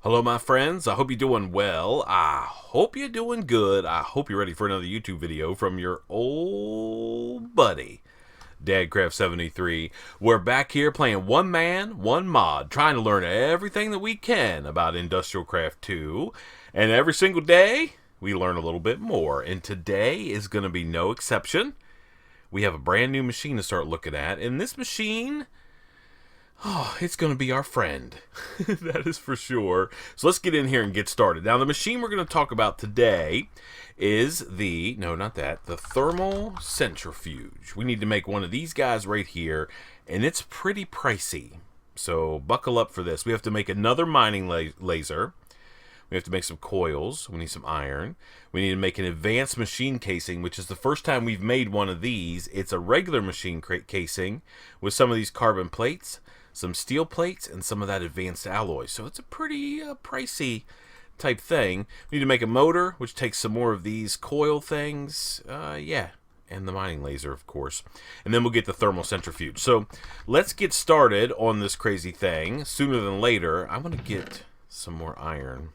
Hello, my friends. I hope you're doing well. I hope you're doing good. I hope you're ready for another YouTube video from your old buddy, DadCraft73. We're back here playing one man, one mod, trying to learn everything that we can about IndustrialCraft 2. And every single day, we learn a little bit more. And today is going to be no exception. We have a brand new machine to start looking at. And this machine... oh, it's going to be our friend. That is for sure. So let's get in here and get started. Now, the machine we're going to talk about today is the thermal centrifuge. We need to make one of these guys right here, and it's pretty pricey. So buckle up for this. We have to make another mining laser. We have to make some coils. We need some iron. We need to make an advanced machine casing, which is the first time we've made one of these. It's a regular machine casing with some of these carbon plates, some steel plates, and some of that advanced alloy. So it's a pretty pricey type thing. We need to make a motor, which takes some more of these coil things. And the mining laser, of course. And then we'll get the thermal centrifuge. So let's get started on this crazy thing. Sooner than later, I'm going to get some more iron.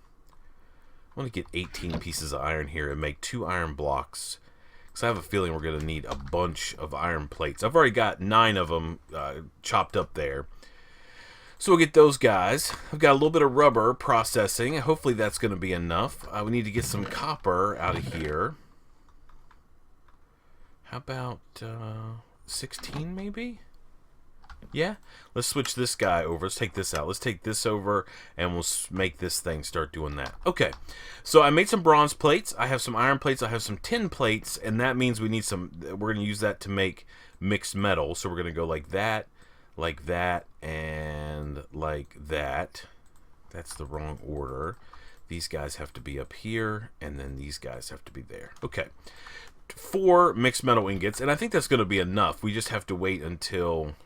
I'm going to get 18 pieces of iron here and make 2 iron blocks. Because I have a feeling we're going to need a bunch of iron plates. I've already got 9 of them chopped up there. So we'll get those guys. I've got a little bit of rubber processing. Hopefully that's going to be enough. We need to get some copper out of here. How about 16 maybe? Yeah? Let's switch this guy over. Let's take this out. Let's take this over and we'll make this thing start doing that. Okay. So I made some bronze plates. I have some iron plates. I have some tin plates. And that means we need some... we're going to use that to make mixed metal. So we're going to go like that, and like that. That's the wrong order. These guys have to be up here, and then these guys have to be there. Okay. 4 mixed metal ingots, and I think that's going to be enough. We just have to wait until...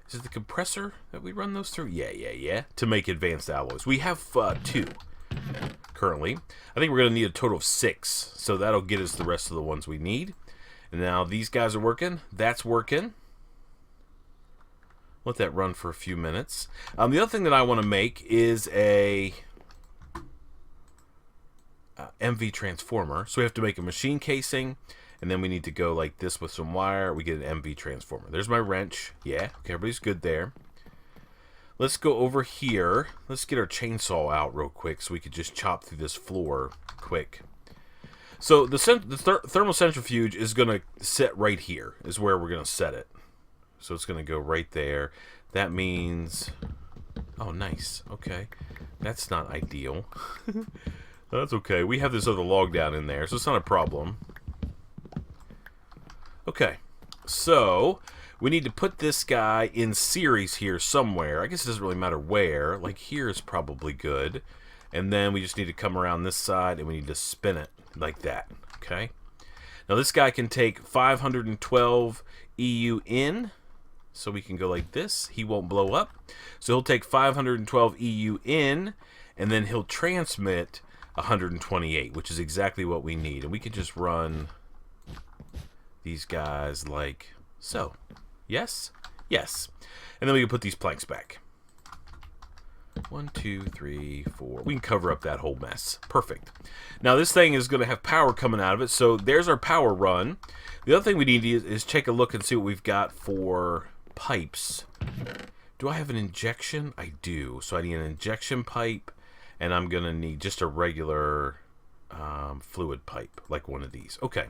is it the compressor that we run those through? Yeah. To make advanced alloys. We have 2 currently. I think we're going to need a total of 6, so that'll get us the rest of the ones we need. And now these guys are working. That's working. Let that run for a few minutes. The other thing that I want to make is a MV transformer. So we have to make a machine casing, and then we need to go like this with some wire. We get an MV transformer. There's my wrench. Yeah, okay, everybody's good there. Let's go over here. Let's get our chainsaw out real quick so we could just chop through this floor quick. So the thermal centrifuge is going to sit right here, is where we're going to set it. So it's going to go right there. That means... oh, nice. Okay. That's not ideal. That's okay. We have this other log down in there, so it's not a problem. Okay. So, we need to put this guy in series here somewhere. I guess it doesn't really matter where. Like, here is probably good. And then we just need to come around this side, and we need to spin it like that. Okay? Now, this guy can take 512 EU in. So we can go like this. He won't blow up. So he'll take 512 EU in, and then he'll transmit 128, which is exactly what we need. And we can just run these guys like so. Yes? Yes. And then we can put these planks back. 1, 2, 3, 4. We can cover up that whole mess. Perfect. Now this thing is going to have power coming out of it. So there's our power run. The other thing we need is take a look and see what we've got for... pipes. Do I have an injection? I do. So I need an injection pipe, and I'm going to need just a regular fluid pipe, like one of these. Okay.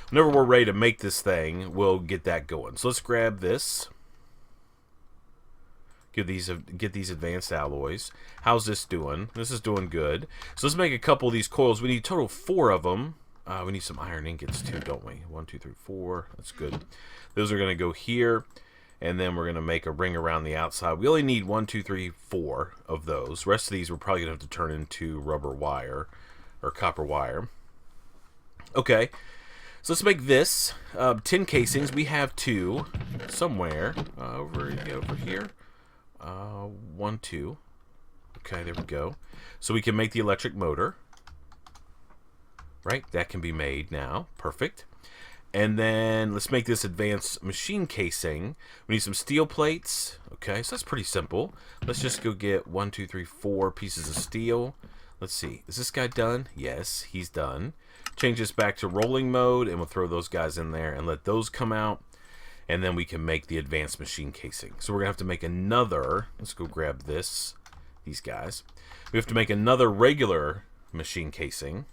Whenever we're ready to make this thing, we'll get that going. So let's grab this. Get these advanced alloys. How's this doing? This is doing good. So let's make a couple of these coils. We need a total of 4 of them. We need some iron ingots too, don't we? 1, 2, 3, 4. That's good. Those are going to go here. And then we're going to make a ring around the outside. We only need 1, 2, 3, 4 of those. The rest of these we're probably going to have to turn into rubber wire or copper wire. Okay. So let's make this. Tin casings. We have 2 somewhere. Over here. 1, 2. Okay, there we go. So we can make the electric motor. Right? That can be made now. Perfect. And then let's make this advanced machine casing. We need some steel plates. Okay, so that's pretty simple. Let's just go get 1, 2, 3, 4 pieces of steel. Let's see. Is this guy done? Yes, he's done. Change this back to rolling mode, and we'll throw those guys in there and let those come out. And then we can make the advanced machine casing. So we're going to have to make another. Let's go grab this. These guys. We have to make another regular machine casing.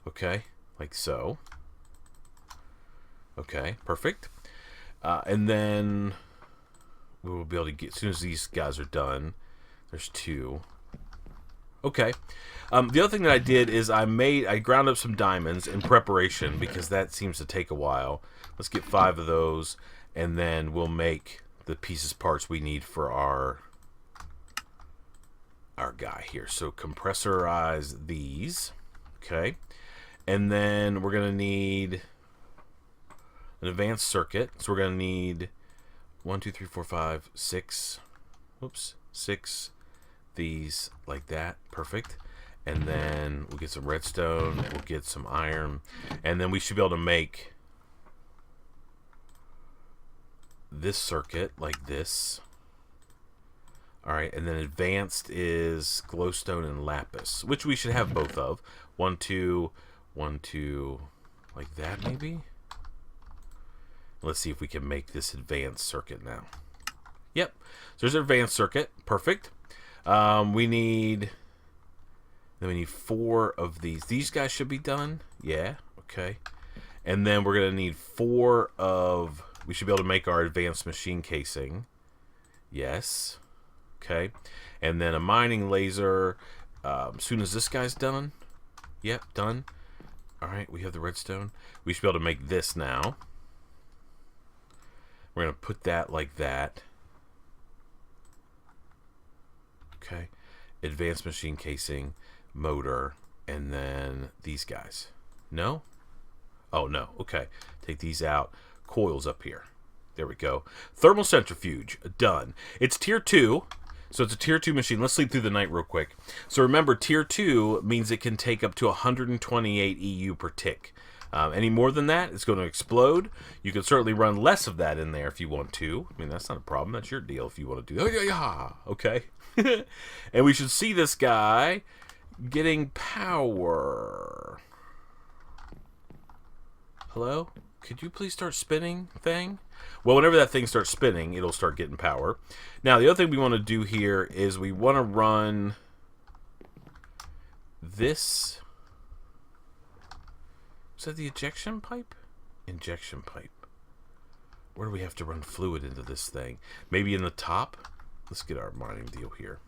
Okay. Like so. Okay, perfect. And then we will be able to get, as soon as these guys are done, there's 2. Okay. The other thing that I did is I ground up some diamonds in preparation because that seems to take a while. Let's get 5 of those, and then we'll make the parts we need for our guy here. So compressorize these. Okay. And then we're going to need an advanced circuit. So we're going to need 1, 2, 3, 4, 5, 6. Whoops. 6. These like that. Perfect. And then we'll get some redstone. We'll get some iron. And then we should be able to make this circuit like this. Alright, and then advanced is glowstone and lapis, which we should have both of. 1, 2, 1, 2, like that maybe? Let's see if we can make this advanced circuit now. Yep, so there's an advanced circuit. Perfect. We need 4 of these. These guys should be done. Yeah, okay. And then we're going to need 4 of... We should be able to make our advanced machine casing. Yes. Okay. And then a mining laser. As soon as this guy's done. Yep, done. Alright, we have the redstone. We should be able to make this now. We're going to put that like that. Okay. Advanced machine casing, motor, and then these guys. No? Oh, no. Okay. Take these out. Coils up here. There we go. Thermal centrifuge. Done. It's tier 2. So it's a tier 2 machine. Let's sleep through the night real quick. So remember, tier 2 means it can take up to 128 EU per tick. Any more than that, it's going to explode. You can certainly run less of that in there if you want to. I mean, that's not a problem. That's your deal if you want to do that. Oh, yeah. Okay. And we should see this guy getting power. Hello? Could you please start spinning thing? Well, whenever that thing starts spinning, it'll start getting power. Now, the other thing we want to do here is we want to run this. Is that the ejection pipe? Injection pipe. Where do we have to run fluid into this thing? Maybe in the top? Let's get our mining deal here.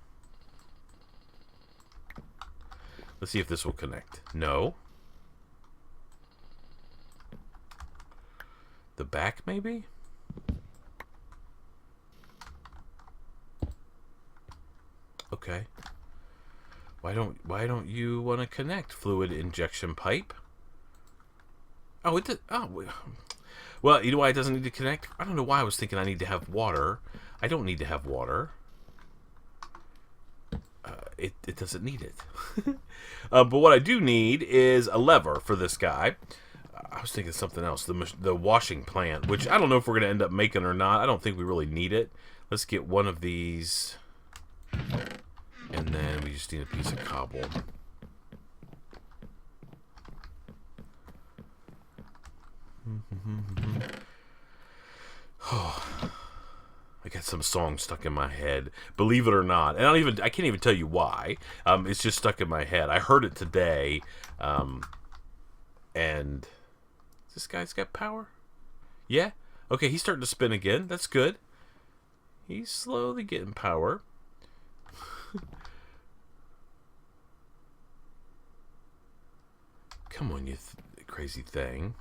Let's see if this will connect. No. The back, maybe? Okay. Why don't you want to connect fluid injection pipe? Oh, it did. Oh, well, you know why it doesn't need to connect? I don't know why I was thinking I need to have water. I don't need to have water. It doesn't need it. But what I do need is a lever for this guy. I was thinking something else. The washing plant, which I don't know if we're going to end up making or not. I don't think we really need it. Let's get one of these. And then we just need a piece of cobble. Oh, I got some song stuck in my head, believe it or not, and I can't even tell you why. It's just stuck in my head. I heard it today, and this guy's got power. Yeah, okay, he's starting to spin again. That's good. He's slowly getting power. Come on, you crazy thing.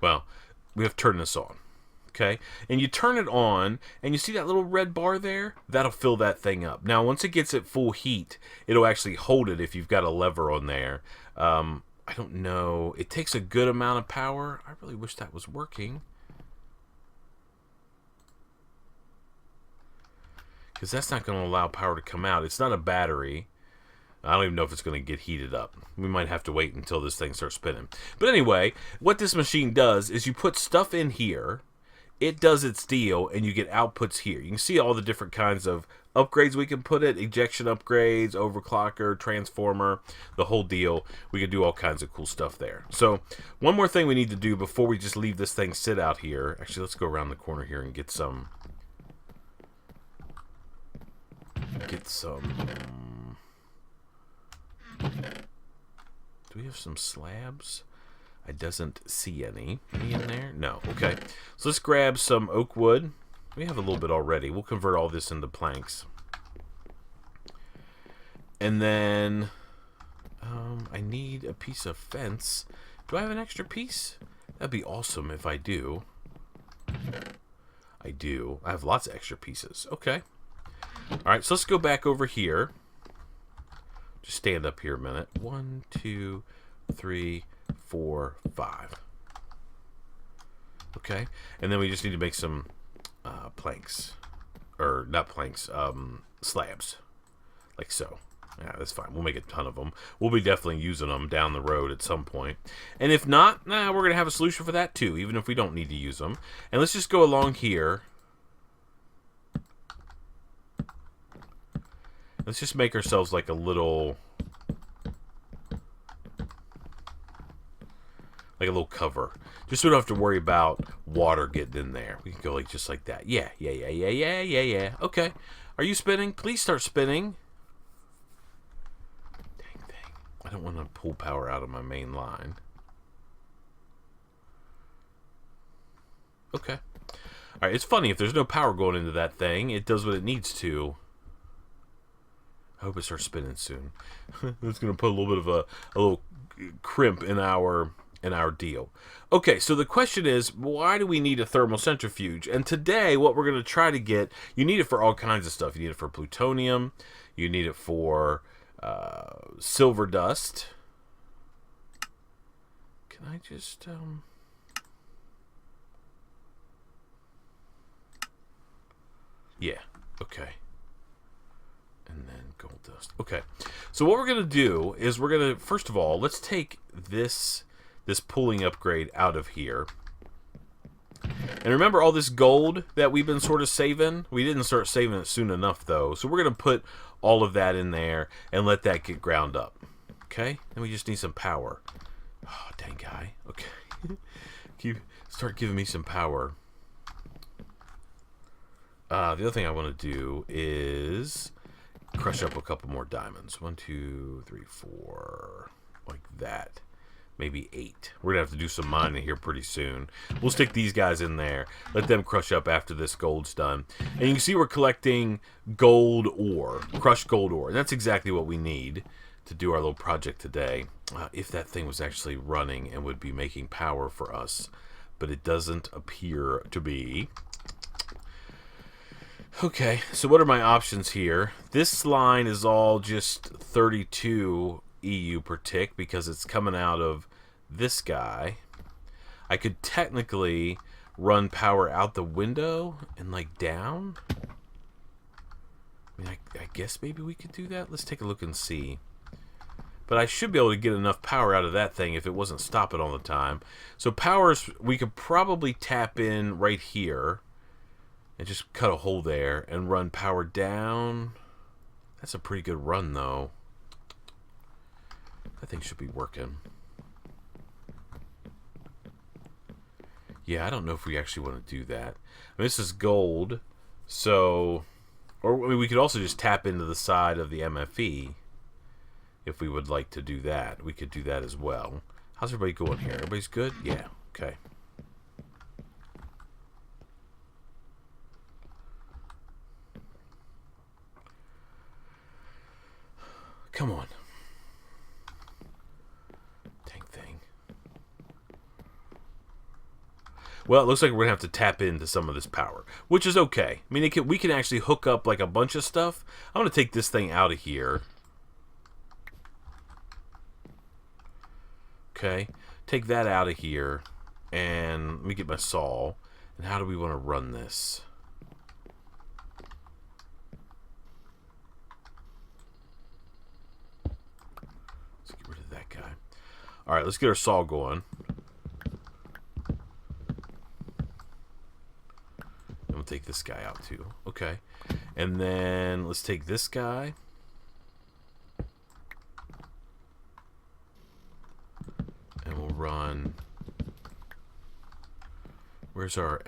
Well, we have to turn this on, okay? And you turn it on, and you see that little red bar there? That'll fill that thing up. Now, once it gets at full heat, it'll actually hold it if you've got a lever on there. I don't know. It takes a good amount of power. I really wish that was working. Because that's not going to allow power to come out. It's not a battery. I don't even know if it's going to get heated up. We might have to wait until this thing starts spinning. But anyway, what this machine does is you put stuff in here, it does its deal, and you get outputs here. You can see all the different kinds of upgrades we can put it, ejection upgrades, overclocker, transformer, the whole deal. We can do all kinds of cool stuff there. So one more thing we need to do before we just leave this thing sit out here. Actually, let's go around the corner here and get some... Do we have some slabs? I doesn't see any. Any in there? No. Okay. So let's grab some oak wood. We have a little bit already. We'll convert all this into planks. And then I need a piece of fence. Do I have an extra piece? That'd be awesome if I do. I do. I have lots of extra pieces. Okay. Alright, so let's go back over here. Just stand up here a minute. 1, 2, 3, 4, 5. Okay. And then we just need to make some planks. Or, not planks, slabs. Like so. Yeah, that's fine. We'll make a ton of them. We'll be definitely using them down the road at some point. And if not, we're going to have a solution for that too, even if we don't need to use them. And let's just go along here. Let's just make ourselves like a little cover. Just so we don't have to worry about water getting in there. We can go like just like that. Yeah. Okay. Are you spinning? Please start spinning. Dang thing. I don't want to pull power out of my main line. Okay. Alright, it's funny. If there's no power going into that thing, it does what it needs to. I hope it starts spinning soon. It's going to put a little bit of a little crimp in our deal. Okay, so the question is, why do we need a thermal centrifuge? And today, what we're going to try to get, you need it for all kinds of stuff. You need it for plutonium. You need it for silver dust. Can I just... Yeah, okay. And then gold dust. Okay, so what we're going to do is we're going to, first of all, let's take this pulling upgrade out of here. And remember all this gold that we've been sort of saving? We didn't start saving it soon enough, though. So we're going to put all of that in there and let that get ground up. Okay? Then we just need some power. Oh, dang guy. Okay. Start giving me some power. The other thing I want to do is... crush up a couple more diamonds. 1, 2, 3, 4. Like that. Maybe 8. We're going to have to do some mining here pretty soon. We'll stick these guys in there. Let them crush up after this gold's done. And you can see we're collecting gold ore. Crushed gold ore. And that's exactly what we need to do our little project today. If that thing was actually running and would be making power for us. But it doesn't appear to be. Okay, so what are my options here? This line is all just 32 EU per tick because it's coming out of this guy. I could technically run power out the window and like down. I mean, I guess maybe we could do that. Let's take a look and see. But I should be able to get enough power out of that thing if it wasn't stopping all the time. So powers, we could probably tap in right here. And just cut a hole there and run power down. That's a pretty good run, though. That thing should be working. Yeah, I don't know if we actually want to do that. I mean, this is gold, so... Or I mean, we could also just tap into the side of the MFE if we would like to do that. We could do that as well. How's everybody going here? Everybody's good? Yeah, okay. Come on. Dang thing. Well, it looks like we're going to have to tap into some of this power, which is okay. I mean, we can actually hook up like a bunch of stuff. I'm going to take this thing out of here. Okay. Take that out of here. And let me get my saw. And how do we want to run this? All right, let's get our saw going. And we'll take this guy out too. Okay. And then let's take this guy. And we'll run. Where's our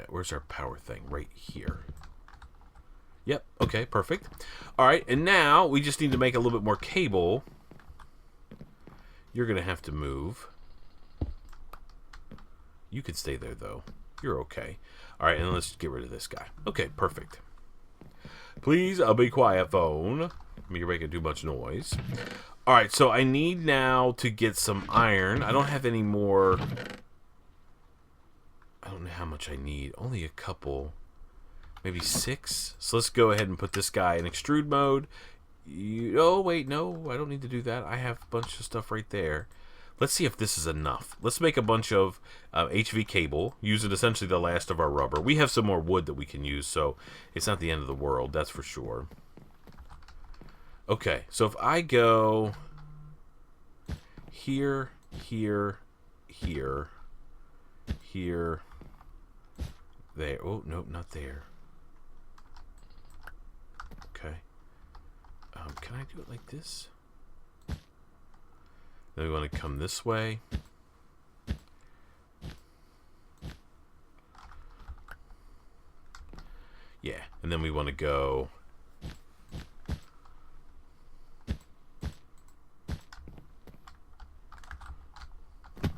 power thing? Right here. Yep. Okay, perfect. All right, and now we just need to make a little bit more cable. You're going to have to move. You can stay there, though. You're okay. All right, and let's get rid of this guy. Okay, perfect. Please, I'll be quiet, phone. You're making too much noise. All right, so I need now to get some iron. I don't have any more. I don't know how much I need. Only a couple. Maybe 6. So let's go ahead and put this guy in extrude mode. Oh, wait, no. I don't need to do that. I have a bunch of stuff right there. Let's see if this is enough. Let's make a bunch of HV cable, using essentially the last of our rubber. We have some more wood that we can use, so it's not the end of the world, that's for sure. Okay, so if I go here, here, here, here, there. Oh, nope, not there. Okay. Can I do it like this? Then we want to come this way. Yeah, and then we want to go. And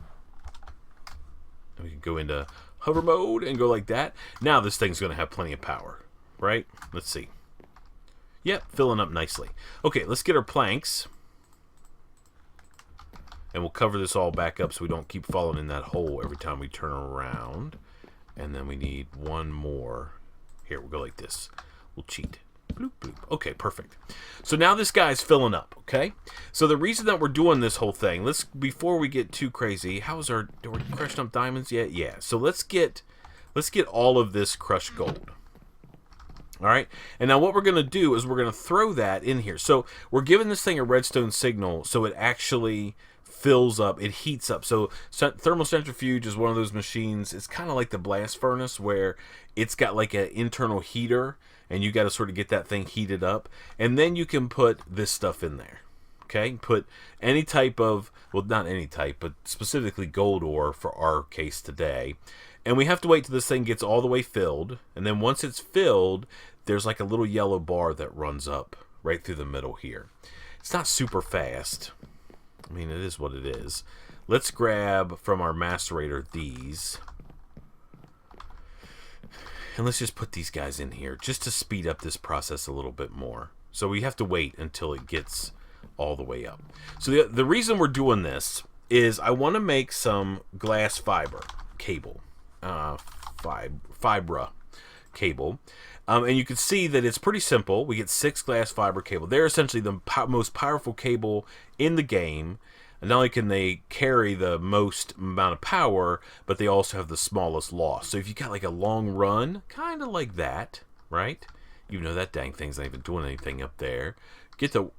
we can go into hover mode and go like that. Now this thing's going to have plenty of power, right? Let's see. Yep, filling up nicely. Okay, let's get our planks. And we'll cover this all back up so we don't keep falling in that hole every time we turn around. And then we need one more. Here, we'll go like this. We'll cheat. Bloop, bloop. Okay, perfect. So now this guy's filling up, okay? So the reason that we're doing this whole thing, before we get too crazy, are we crushing up diamonds yet? Yeah. So let's get all of this crushed gold. All right, and now what we're going to do is we're going to throw that in here. So we're giving this thing a redstone signal so it actually fills up, it heats up. So thermal centrifuge is one of those machines. It's kind of like the blast furnace where it's got like an internal heater and you got to sort of get that thing heated up. And then you can put this stuff in there. Okay, put any type of, well, not any type, but specifically gold ore for our case today. And we have to wait till this thing gets all the way filled. And then once it's filled, there's like a little yellow bar that runs up right through the middle here. It's not super fast. I mean, it is what it is. Let's grab from our macerator these. And let's just put these guys in here just to speed up this process a little bit more. So we have to wait until it gets all the way up. So the reason we're doing this is I want to make some glass fiber cable. Fibra cable. And you can see that it's pretty simple. We get 6 glass fiber cable. They're essentially the most powerful cable in the game. And not only can they carry the most amount of power, but they also have the smallest loss. So if you got like a long run, kind of like that, right? You know that dang thing's not even doing anything up there. Get the...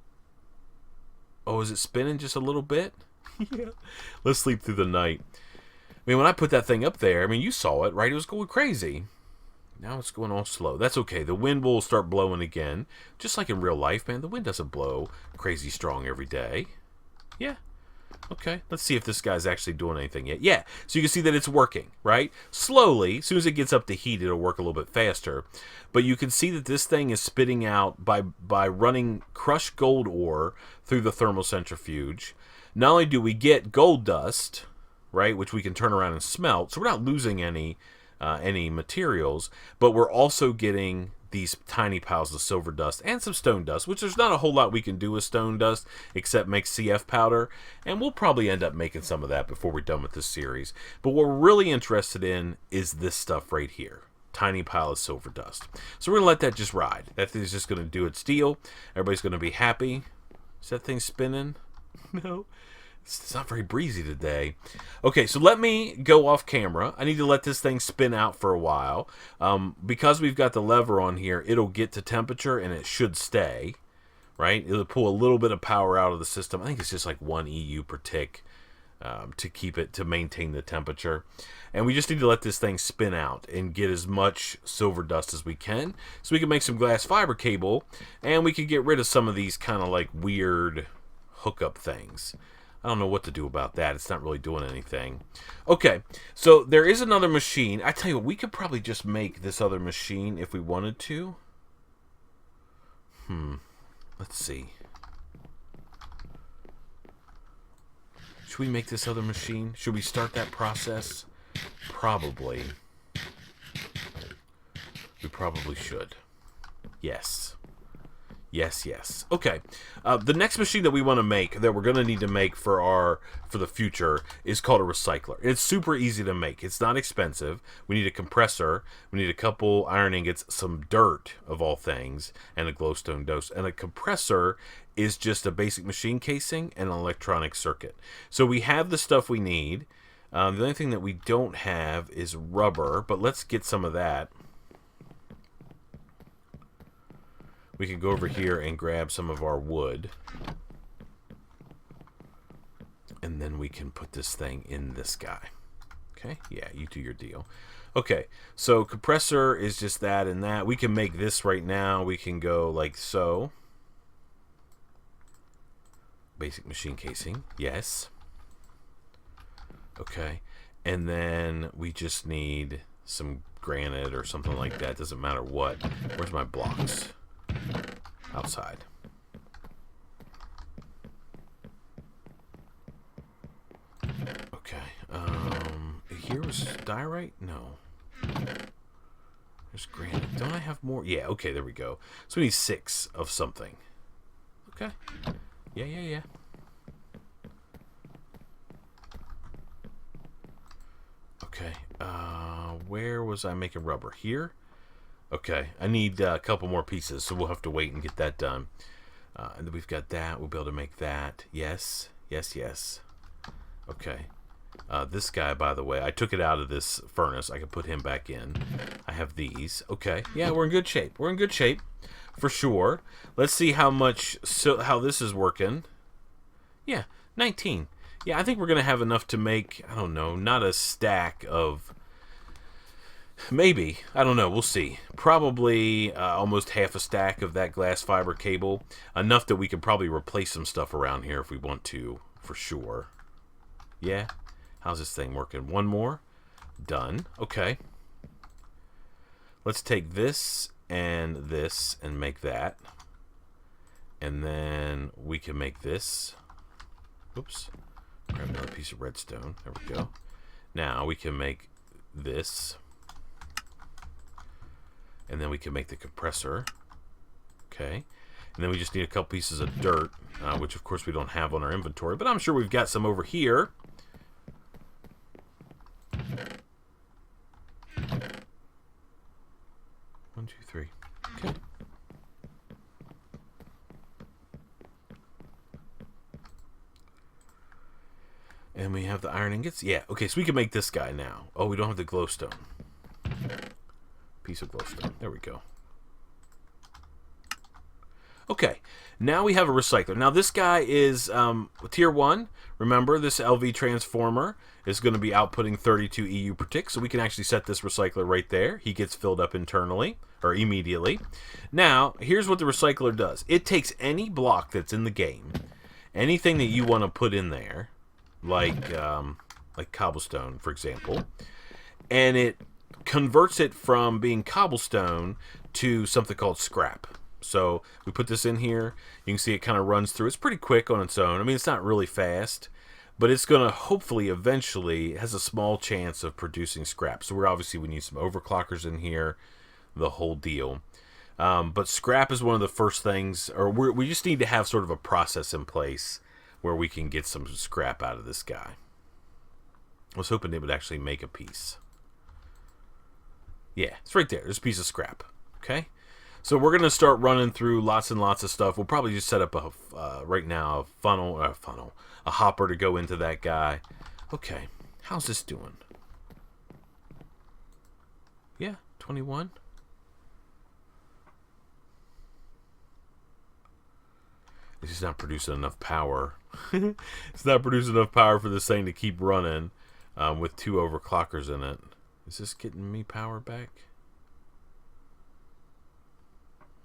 Oh, is it spinning just a little bit? Yeah. Let's sleep through the night. I mean, when I put that thing up there, I mean, you saw it, right? It was going crazy. Now it's going all slow. That's okay. The wind will start blowing again. Just like in real life, man. The wind doesn't blow crazy strong every day. Yeah. Okay. Let's see if this guy's actually doing anything yet. Yeah. So you can see that it's working, right? Slowly. As soon as it gets up to heat, it'll work a little bit faster. But you can see that this thing is spitting out by running crushed gold ore through the thermal centrifuge. Not only do we get gold dust, right, which we can turn around and smelt, so we're not losing any materials, but we're also getting these tiny piles of silver dust and some stone dust, which there's not a whole lot we can do with stone dust except make CF powder, and we'll probably end up making some of that before we're done with this series. But what we're really interested in is this stuff right here. Tiny pile of silver dust. So we're going to let that just ride. That thing's just going to do its deal. Everybody's going to be happy. Is that thing spinning? No. It's not very breezy today. Okay, so let me go off camera. I need to let this thing spin out for a while. Because we've got the lever on here, it'll get to temperature and it should stay. Right? It'll pull a little bit of power out of the system. I think it's just like 1 EU per tick. to keep it, to maintain the temperature. And we just need to let this thing spin out and get as much silver dust as we can, so we can make some glass fiber cable, and we can get rid of some of these kind of like weird hookup things. I don't know what to do about that. It's not really doing anything. Okay, so there is another machine. I tell you what, we could probably just make this other machine if we wanted to. Let's see. Should we make this other machine? Should we start that process? Probably. We probably should. Yes. Yes, yes. Okay. The next machine that we want to make, that we're going to need to make for the future, is called a recycler. It's super easy to make. It's not expensive. We need a compressor. We need a couple iron ingots, some dirt, of all things, and a glowstone dose. And a compressor is just a basic machine casing and an electronic circuit. So we have the stuff we need. The only thing that we don't have is rubber, but let's get some of that. We can go over here and grab some of our wood. And then we can put this thing in this guy. Okay? Yeah, you do your deal. Okay, so compressor is just that and that. We can make this right now. We can go like so. Basic machine casing. Yes. Okay. And then we just need some granite or something like that. Doesn't matter what. Where's my blocks? Outside. Okay. Here was diorite? No. There's granite. Don't I have more? Yeah, okay, there we go. So we need 6 of something. Okay. Yeah. Okay. Where was I making rubber? Here? Okay, I need a couple more pieces, so we'll have to wait and get that done. And then we've got that. We'll be able to make that. Yes. Okay. This guy, by the way, I took it out of this furnace. I can put him back in. I have these. Okay. Yeah, we're in good shape. We're in good shape, for sure. Let's see how this is working. Yeah, 19. Yeah, I think we're going to have enough to make, I don't know, not a stack of... Maybe. I don't know. We'll see. Probably almost half a stack of that glass fiber cable. Enough that we can probably replace some stuff around here if we want to, for sure. Yeah? How's this thing working? One more? Done. Okay. Let's take this and make that. And then we can make this. Oops. Grab another piece of redstone. There we go. Now we can make this. And then we can make the compressor. Okay. And then we just need a couple pieces of dirt, which of course we don't have on our inventory, but I'm sure we've got some over here. 1, 2, 3. Okay. And we have the iron ingots. Yeah. Okay, so we can make this guy now. Oh, we don't have the glowstone. Piece of glowstone. There we go. Okay, now we have a recycler. Now this guy is tier 1. Remember, this LV transformer is going to be outputting 32 EU per tick, so we can actually set this recycler right there. He gets filled up internally, or immediately. Now, here's what the recycler does. It takes any block that's in the game, anything that you want to put in there, like cobblestone, for example, and it converts it from being cobblestone to something called scrap. So we put this in here. You can see it kind of runs through. It's pretty quick on its own. I mean, it's not really fast, but it's going to hopefully eventually, it has a small chance of producing scrap. So we need some overclockers in here, the whole deal. But scrap is one of the first things, or we just need to have sort of a process in place where we can get some scrap out of this guy. I was hoping it would actually make a piece. Yeah, it's right there. There's a piece of scrap. Okay? So we're going to start running through lots and lots of stuff. We'll probably just set up right now a hopper to go into that guy. Okay, how's this doing? Yeah, 21. It's just not producing enough power. It's not producing enough power for this thing to keep running with 2 overclockers in it. Is this getting me power back?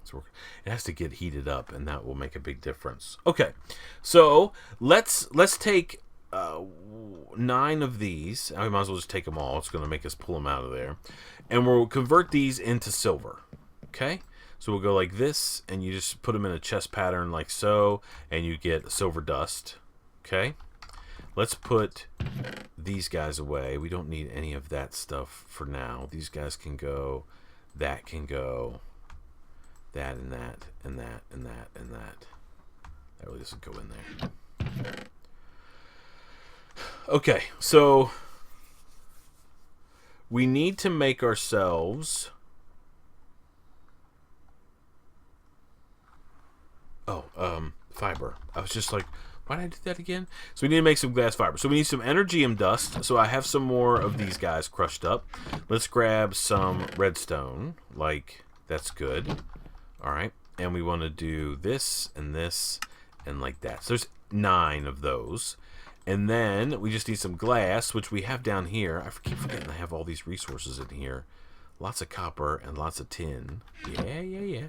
It's working. It has to get heated up, and that will make a big difference. Okay, so let's take 9 of these. I might as well just take them all. It's going to make us pull them out of there. And we'll convert these into silver. Okay? So we'll go like this, and you just put them in a chest pattern like so, and you get silver dust. Okay? Let's put these guys away. We don't need any of that stuff for now. These guys can go. That can go. That and that and that and that and that. That really doesn't go in there. Okay, so we need to make ourselves... fiber. I was just like, why did I do that again? So we need to make some glass fiber. So we need some energium dust. So I have some more of these guys crushed up. Let's grab some redstone. Like, that's good. All right. And we want to do this and like that. So there's 9 of those. And then we just need some glass, which we have down here. I keep forgetting I have all these resources in here. Lots of copper and lots of tin. Yeah.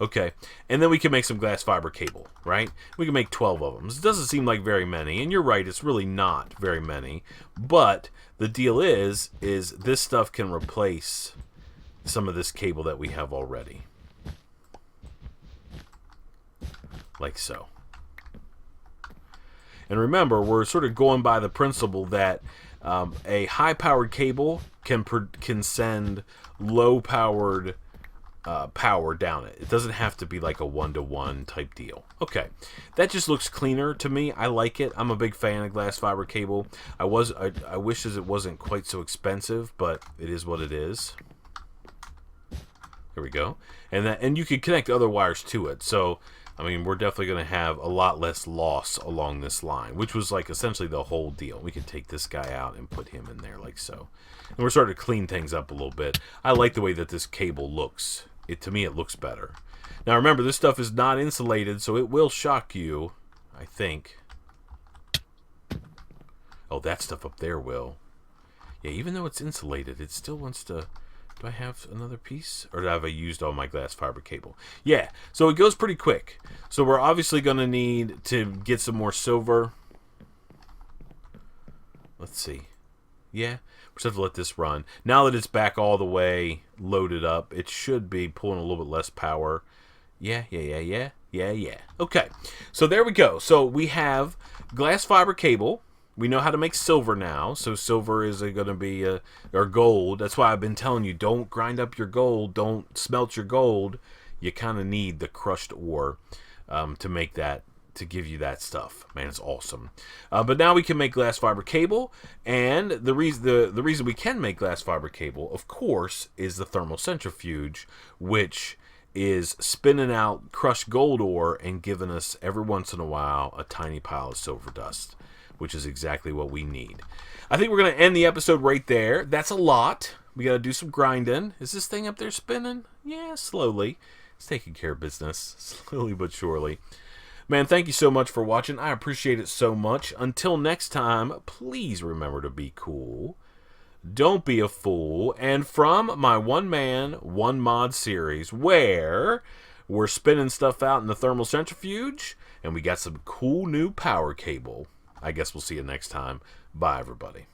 Okay. And then we can make some glass fiber cable, right? We can make 12 of them. This doesn't seem like very many. And you're right, it's really not very many. But the deal is this stuff can replace some of this cable that we have already. Like so. And remember, we're sort of going by the principle that a high-powered cable can send low-powered power down it. It doesn't have to be like a 1-to-1 type deal. Okay, that just looks cleaner to me. I like it. I'm a big fan of glass fiber cable. I wish it wasn't quite so expensive, but it is what it is. Here we go. And you can connect other wires to it. So, I mean, we're definitely going to have a lot less loss along this line, which was like essentially the whole deal. We could take this guy out and put him in there like so. And we're starting to clean things up a little bit. I like the way that this cable looks. To me, it looks better. Now, remember, this stuff is not insulated, so it will shock you, I think. Oh, that stuff up there will. Yeah, even though it's insulated, it still wants to... Do I have another piece? Or have I used all my glass fiber cable? Yeah, so it goes pretty quick. So we're obviously going to need to get some more silver. Let's see. Yeah, we just have to let this run. Now that it's back all the way loaded up, it should be pulling a little bit less power. Yeah. Okay, so there we go. So we have glass fiber cable. We know how to make silver now, so silver is going to be, or gold. That's why I've been telling you, don't grind up your gold, don't smelt your gold. You kind of need the crushed ore to make that, to give you that stuff. Man, it's awesome. But now we can make glass fiber cable, and the reason we can make glass fiber cable, of course, is the thermal centrifuge, which is spinning out crushed gold ore and giving us, every once in a while, a tiny pile of silver dust, which is exactly what we need. I think we're going to end the episode right there. That's a lot. We got to do some grinding. Is this thing up there spinning? Yeah, slowly. It's taking care of business, slowly but surely. Man, thank you so much for watching. I appreciate it so much. Until next time, please remember to be cool. Don't be a fool. And from my one-man, one-mod series, where we're spinning stuff out in the thermal centrifuge, and we got some cool new power cable. I guess we'll see you next time. Bye, everybody.